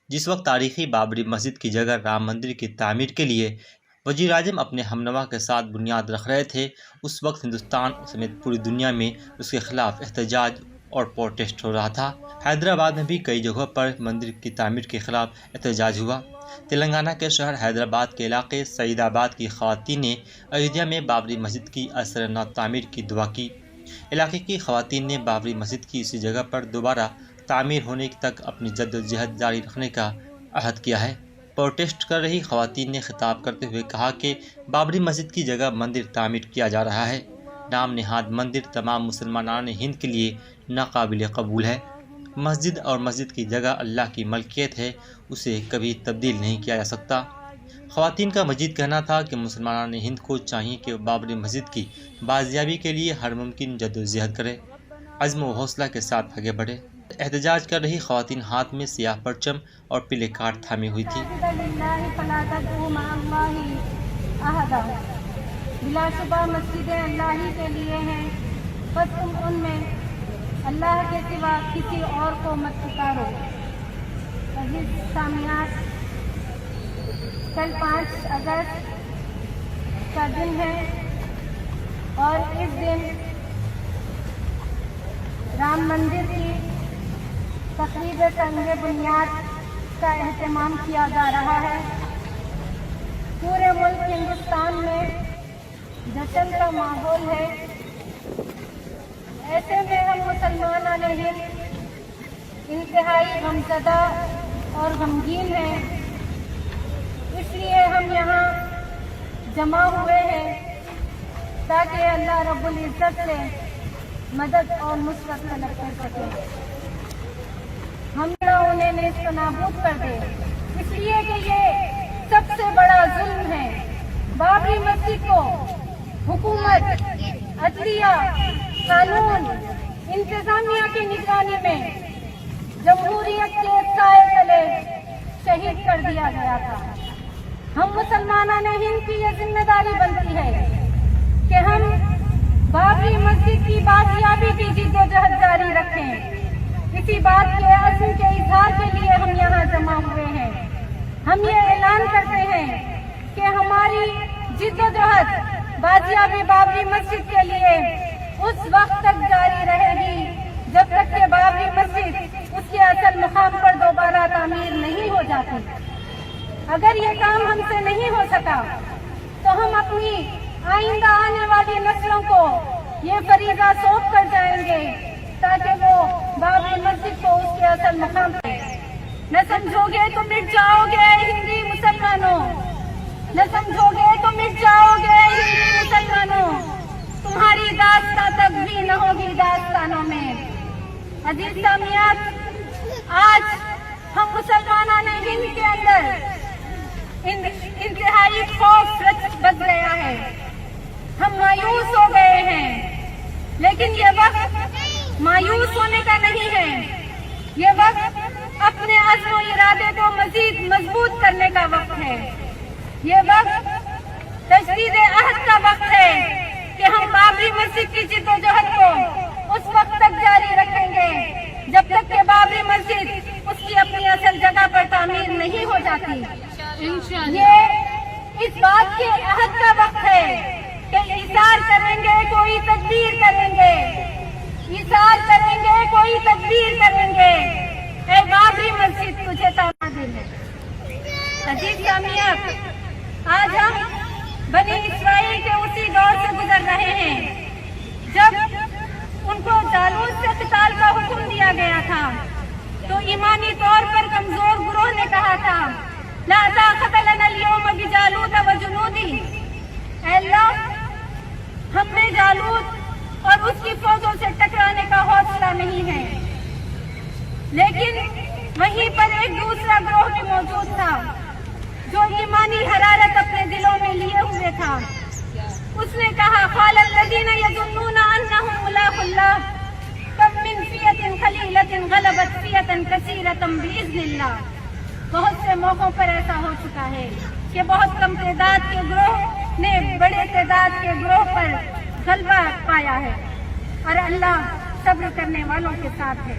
جس وقت تاریخی بابری مسجد کی جگہ رام مندر کی تعمیر کے لیے وزیر اعظم اپنے ہمنوا کے ساتھ بنیاد رکھ رہے تھے، اس وقت ہندوستان سمیت پوری دنیا میں اس کے خلاف احتجاج اور پروٹیسٹ ہو رہا تھا۔ حیدرآباد میں بھی کئی جگہوں پر مندر کی تعمیر کے خلاف احتجاج ہوا۔ تلنگانہ کے شہر حیدرآباد کے علاقے سعید آباد کی خواتین نے ایودھیا میں بابری مسجد کی اثرناک تعمیر کی دعا کی۔ علاقے کی خواتین نے بابری مسجد کی اسی جگہ پر دوبارہ تعمیر ہونے تک اپنی جدوجہد جاری رکھنے کا عہد کیا ہے۔ پروٹیسٹ کر رہی خواتین نے خطاب کرتے ہوئے کہا کہ بابری مسجد کی جگہ مندر تعمیر کیا جا رہا ہے۔ نام نہاد مندر تمام مسلمانان ہند کے لیے ناقابل قبول ہے۔ مسجد اور مسجد کی جگہ اللہ کی ملکیت ہے، اسے کبھی تبدیل نہیں کیا جا سکتا۔ خواتین کا مزید کہنا تھا کہ مسلمانان ہند کو چاہیے کہ بابری مسجد کی بازیابی کے لیے ہر ممکن جدوجہد کرے، عزم و حوصلہ کے ساتھ آگے بڑھے۔ احتجاج کر رہی خواتین ہاتھ میں سیاہ پرچم اور پیلے کارڈ تھامے ہوئی تھی۔ بلا شبہ مسجدیں اللہ ہی کے لیے ہیں، بس تم ان میں اللہ کے سوا کسی اور کو مت پکارو۔ عزیز سامعین، کل 5 اگست کا دن ہے اور اس دن رام مندر کی تقریب سنگ بنیاد کا اہتمام کیا جا رہا ہے۔ پورے ملک ہندوستان میں جشن کا ماحول ہے۔ ایسے میں ہم مسلمان ہند انتہائی غمزدہ اور غمگین ہیں، اس لیے ہم یہاں جمع ہوئے ہیں تاکہ اللہ رب العزت سے مدد اور نصرت طلب کر سکیں، ہم انہیں نیست و نابود کر دیں، اس لیے کہ یہ سب سے بڑا ظلم ہے۔ بابری مسجد کو حکومت، عدلیہ، قانون، انتظامیہ کی نگرانی میں جمہوریت کے سائے تلے شہید کر دیا گیا تھا۔ ہم مسلمانان ہند کی یہ ذمہ داری بنتی ہے کہ ہم بابری مسجد کی بازیابی کی جدوجہد جاری رکھیں۔ اسی بات کے عزم کے اظہار کے لیے ہم یہاں جمع ہوئے ہیں۔ ہم یہ اعلان کرتے ہیں کہ ہماری جدوجہد بازیابی بابری مسجد کے لیے اس وقت تک جاری رہے گی جب تک کہ بابری مسجد اس کے اصل مقام پر دوبارہ تعمیر نہیں ہو جاتی۔ اگر یہ کام ہم سے نہیں ہو سکا تو ہم اپنی آئندہ آنے والی نسلوں کو یہ فریضہ سونپ کر جائیں گے تاکہ وہ بابری مسجد کو اس کے اصل مقام پہ نہ سمجھو گے تو مٹ جاؤ گے ہندی مسلمانوں، نہ سمجھو گے تو مٹ جاؤ گے ہندی مسلمانوں، تمہاری داستان تک بھی نہ ہوگی داستانوں میں۔ عزیز سامعین، آج ہم مسلمانان ہند کے اندر انتہائی خوف بچ گیا ہے، ہم مایوس ہو گئے ہیں، لیکن یہ وقت مایوس ہونے کا نہیں ہے، یہ وقت اپنے عزم و ارادے کو مزید مضبوط کرنے کا وقت ہے، یہ وقت تجدید عہد کا وقت ہے کہ ہم بابری مسجد کی جدوجہد کو اس وقت تک جاری رکھیں گے جب تک کہ بابری مسجد اس کی اپنی اصل جگہ پر تعمیر نہیں ہو جاتی۔ یہ اس بات کے عہد کا وقت ہے کہ ایثار کریں گے، کوئی تدبیر کریں گے، ایثار کریں گے، کوئی تدبیر کریں گے، اے بابری مسجد تجھے تعمیر ہے۔ عزیز سامعین، آج ہم بنی اسرائیل کے اسی دور سے گزر رہے ہیں جب ان کو جالوت سے قتال کا حکم دیا گیا تھا تو ایمانی طور پر کمزور گروہ نے کہا تھا لا طاقت لنا اليوم بجالوت وجنودہ، اے اللہ ہم میں جالوت اور اس کی فوجوں سے ٹکرانے کا حوصلہ نہیں ہے، لیکن وہیں پر ایک دوسرا گروہ بھی موجود تھا جو ایمانی حرارت اپنے دلوں میں لیے ہوئے تھا۔ اس نے کہا قال الذين يظنون انهم ملاقو الله كم من فئة قليلة غلبت فئة كثيرة بإذن الله۔ بہت سے موقعوں پر ایسا ہو چکا ہے کہ بہت کم تعداد کے گروہ نے بڑے تعداد کے گروہ پر غلبہ پایا ہے، اور اللہ صبر کرنے والوں کے ساتھ ہے۔